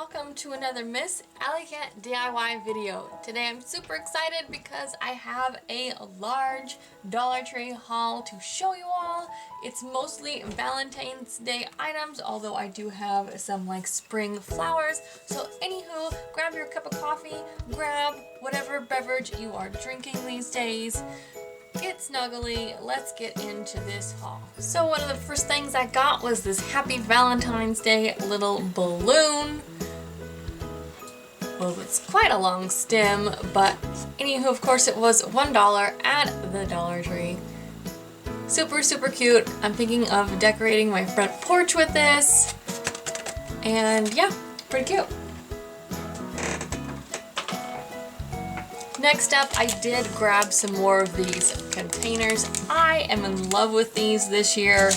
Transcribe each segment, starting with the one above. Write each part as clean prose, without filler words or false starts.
welcome to another Miss Elegant DIY video. Today I'm super excited because I have a large Dollar Tree haul to show you all. It's mostly Valentine's Day items, although I do have some like spring flowers. So anywho, grab your cup of coffee, grab whatever beverage you are drinking these days. Get snuggly, let's get into this haul. So one of the first things I got was this Happy Valentine's Day little balloon. Well, it's quite a long stem, but anywho, of course it was $1 at the Dollar Tree. Super, super cute. I'm thinking of decorating my front porch with this. And yeah, pretty cute. Next up, I did grab some more of these containers. I am in love with these this year.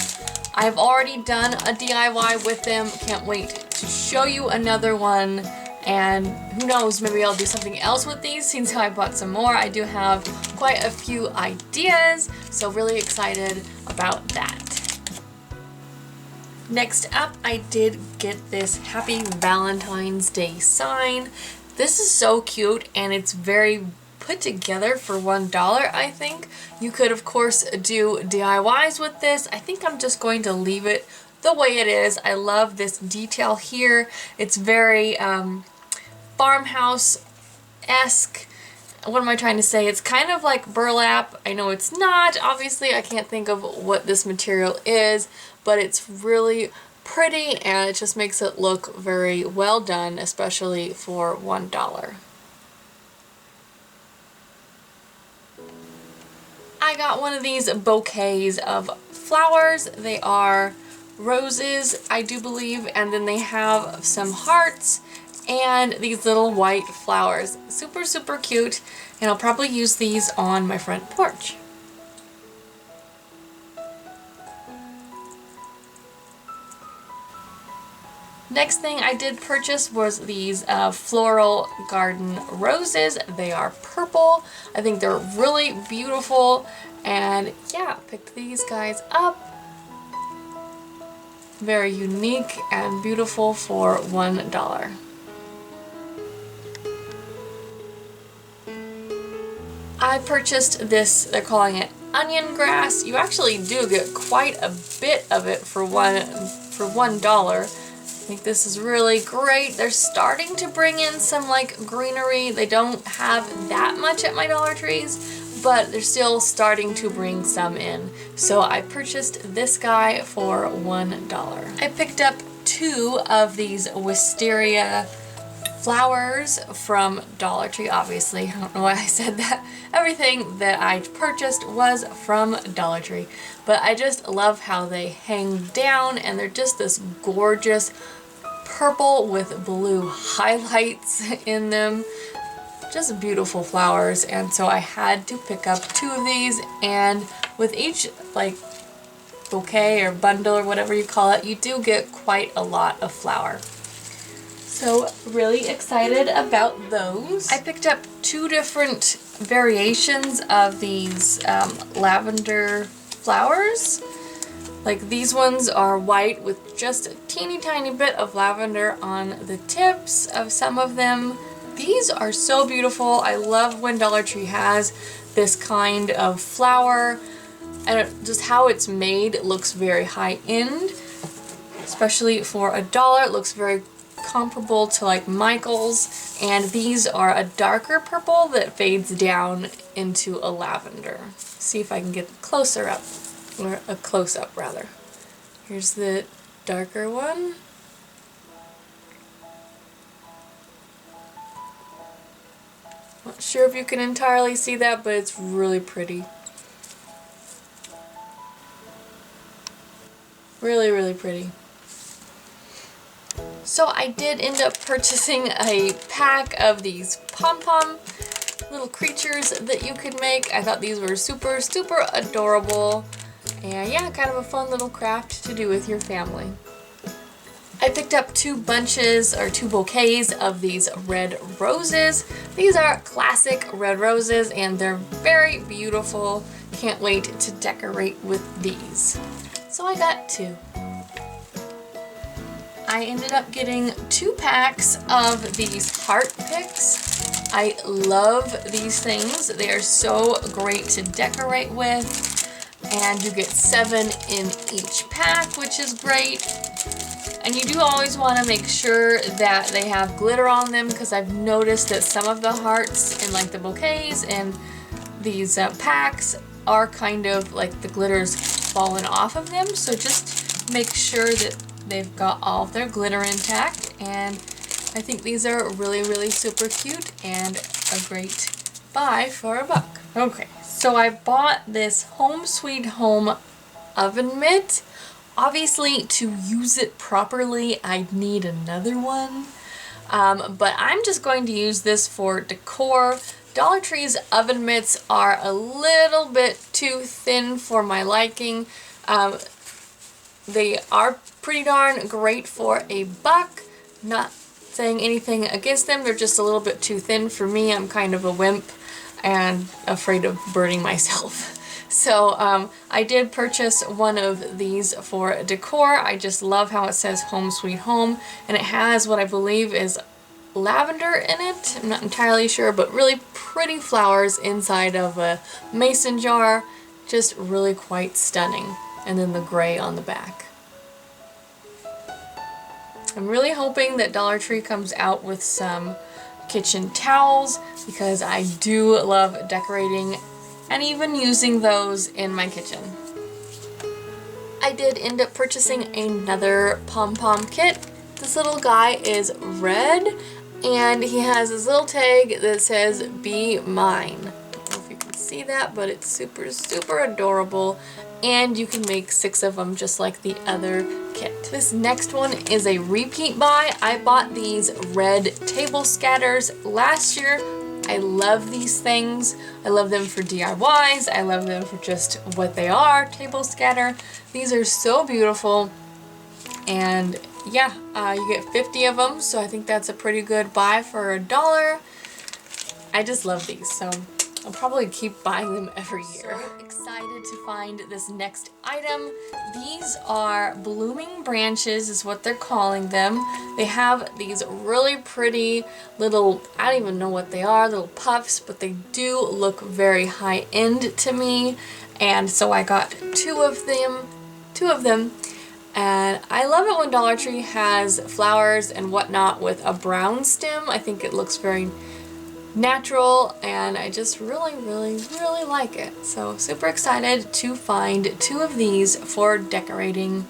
I've already done a DIY with them. Can't wait to show you another one. And who knows, maybe I'll do something else with these since I bought some more. I do have quite a few ideas, so really excited about that. Next up, I did get this Happy Valentine's Day sign. This is so cute and it's very put together for $1, I think. You could, of course, do DIYs with this. I think I'm just going to leave it the way it is. I love this detail here. It's very farmhouse-esque. What am I trying to say? It's kind of like burlap. I know it's not. Obviously, I can't think of what this material is, but it's really pretty and it just makes it look very well done, especially for $1. I got one of these bouquets of flowers. They are roses, I do believe, and then they have some hearts and these little white flowers. Super, super cute, and I'll probably use these on my front porch. Next thing I did purchase was these floral garden roses. They are purple. I think they're really beautiful, and yeah, picked these guys up. Very unique and beautiful for $1. I purchased this, they're calling it onion grass. You actually do get quite a bit of it for $1. I think this is really great. They're starting to bring in some like greenery. They don't have that much at my Dollar Trees, but they're still starting to bring some in. So I purchased this guy for $1. I picked up 2 of these Wisteria Flowers from Dollar Tree, obviously. I don't know why I said that. Everything that I purchased was from Dollar Tree. But I just love how they hang down and they're just this gorgeous purple with blue highlights in them. Just beautiful flowers, and so I had to pick up 2 of these, and with each like bouquet or bundle or whatever you call it, you do get quite a lot of flower. So really excited about those. I picked up 2 different variations of these lavender flowers. Like these ones are white with just a teeny tiny bit of lavender on the tips of some of them. These are so beautiful. I love when Dollar Tree has this kind of flower, and just how it's made, it looks very high end, especially for $1. It looks very comparable to like Michael's, and these are a darker purple that fades down into a lavender. See if I can get closer up, or a close-up rather. Here's the darker one. Not sure if you can entirely see that, but it's really pretty. Really, really pretty. So I did end up purchasing a pack of these Pom Pom little creatures that you could make. I thought these were super, super adorable. And yeah, kind of a fun little craft to do with your family. I picked up 2 bunches or 2 bouquets of these red roses. These are classic red roses and they're very beautiful. Can't wait to decorate with these. So I got 2. I ended up getting 2 packs of these heart picks. I love these things. They are so great to decorate with. And you get 7 in each pack, which is great. And you do always want to make sure that they have glitter on them, because I've noticed that some of the hearts in like the bouquets and these packs are kind of like the glitter's fallen off of them. So just make sure that they've got all of their glitter intact. And I think these are really, really super cute and a great buy for $1. Okay, so I bought this Home Sweet Home oven mitt. Obviously, to use it properly, I'd need another one. But I'm just going to use this for decor. Dollar Tree's oven mitts are a little bit too thin for my liking. They are pretty darn great for $1. Not saying anything against them, they're just a little bit too thin for me. I'm kind of a wimp and afraid of burning myself. So I did purchase one of these for decor. I just love how it says Home Sweet Home, and it has what I believe is lavender in it. I'm not entirely sure, but really pretty flowers inside of a mason jar. Just really quite stunning. And then the gray on the back. I'm really hoping that Dollar Tree comes out with some kitchen towels, because I do love decorating and even using those in my kitchen. I did end up purchasing another Pom Pom kit. This little guy is red, and he has this little tag that says "Be Mine." I don't know if you can see that, but it's super, super adorable. And you can make 6 of them just like the other kit. This next one is a repeat buy. I bought these red table scatters last year. I love these things. I love them for DIYs. I love them for just what they are, table scatter. These are so beautiful. And yeah, you get 50 of them, so I think that's a pretty good buy for $1. I just love these, so I'll probably keep buying them every year. So excited to find this next item. These are blooming branches is what they're calling them. They have these really pretty little, I don't even know what they are, little puffs, but they do look very high end to me. And so I got 2 of them. And I love it when Dollar Tree has flowers and whatnot with a brown stem. I think it looks very natural, and I just really, really, really like it. So super excited to find 2 of these for decorating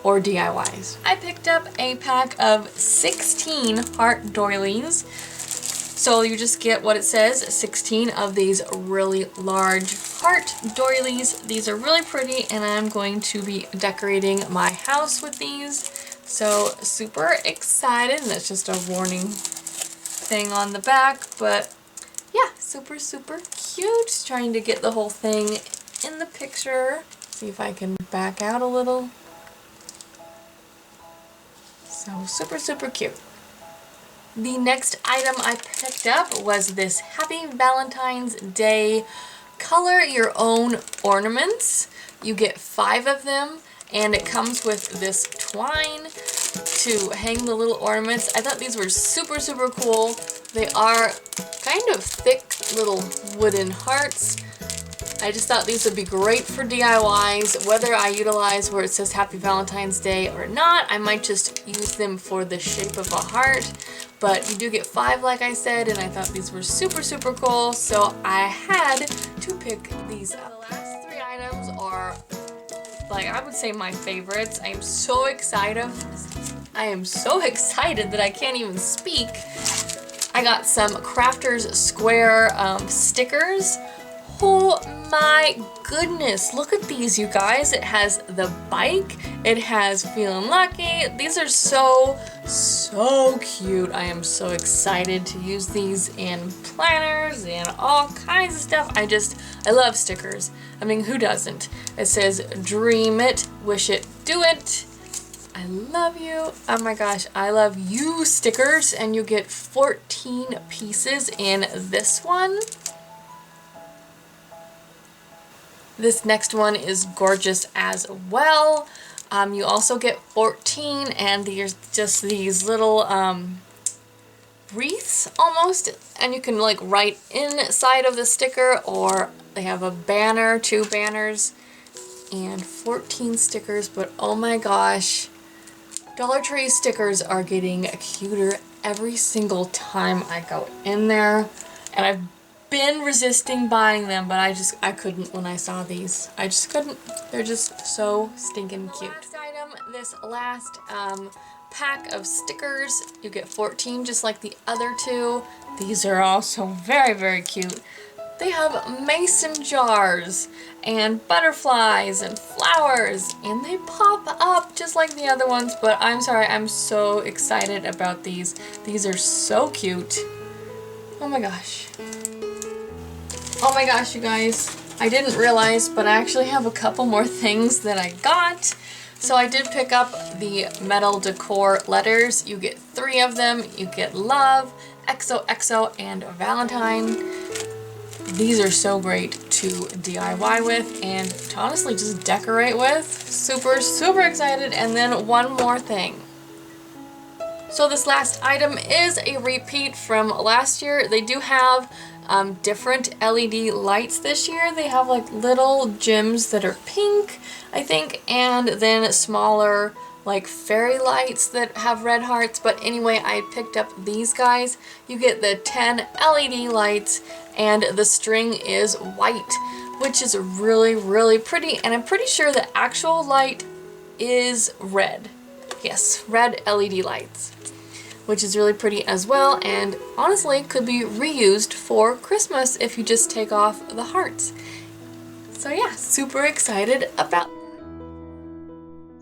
or DIYs. I picked up a pack of 16 heart doilies. So you just get what it says, 16 of these really large heart doilies. These are really pretty, and I'm going to be decorating my house with these. So super excited, and that's just a warning thing on the back, but yeah, super, super cute. Just trying to get the whole thing in the picture. See if I can back out a little. So super, super cute. The next item I picked up was this Happy Valentine's Day Color Your Own Ornaments. You get 5 of them, and it comes with this twine to hang the little ornaments. I thought these were super, super cool. They are kind of thick little wooden hearts. I just thought these would be great for DIYs. Whether I utilize where it says Happy Valentine's Day or not, I might just use them for the shape of a heart. But you do get 5, like I said, and I thought these were super, super cool, so I had to pick these up. The last 3 items are, like, I would say my favorites. I am so excited that I can't even speak. I got some Crafters Square stickers. Oh my goodness, look at these, you guys. It has the bike, it has Feeling Lucky. These are so, so cute. I am so excited to use these in planners and all kinds of stuff. I love stickers. I mean, who doesn't? It says, dream it, wish it, do it. I love you. Oh my gosh, I love you stickers, and you get 14 pieces in this one. This next one is gorgeous as well. You also get 14, and there's just these little wreaths almost, and you can like write inside of the sticker, or they have a banner, 2 banners, and 14 stickers. But oh my gosh, Dollar Tree stickers are getting cuter every single time I go in there, and I've been resisting buying them, but I couldn't when I saw these. I just couldn't. They're just so stinking cute. Last item, this last pack of stickers, you get 14 just like the other 2. These are also very, very cute. They have mason jars and butterflies and flowers, and they pop up just like the other ones, but I'm sorry, I'm so excited about these. These are so cute. Oh my gosh. Oh my gosh, you guys. I didn't realize, but I actually have a couple more things that I got. So I did pick up the metal decor letters. You get 3 of them. You get Love, XOXO, and Valentine. These are so great to DIY with and to honestly just decorate with. Super, super excited. And then one more thing. So this last item is a repeat from last year. They do have different LED lights this year. They have like little gems that are pink, I think, and then smaller like fairy lights that have red hearts. But anyway, I picked up these guys. You get the 10 LED lights, and the string is white, which is really, really pretty. And I'm pretty sure the actual light is red. Yes, red LED lights, which is really pretty as well, and honestly could be reused for Christmas if you just take off the hearts. So yeah, super excited about.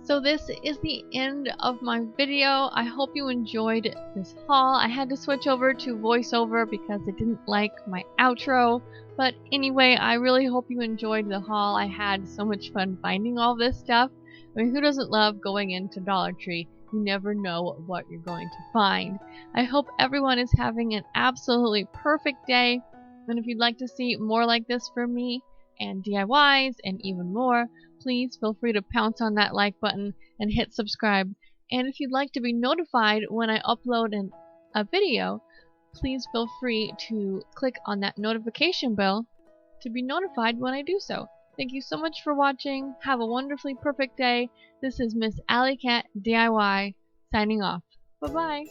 So this is the end of my video. I hope you enjoyed this haul. I had to switch over to voiceover because I didn't like my outro. But anyway, I really hope you enjoyed the haul. I had so much fun finding all this stuff. I mean, who doesn't love going into Dollar Tree? You never know what you're going to find. I hope everyone is having an absolutely perfect day. And if you'd like to see more like this from me and DIYs and even more, please feel free to pounce on that like button and hit subscribe. And if you'd like to be notified when I upload a video, please feel free to click on that notification bell to be notified when I do so. Thank you so much for watching. Have a wonderfully perfect day. This is Miss Alley Cat DIY signing off. Bye-bye.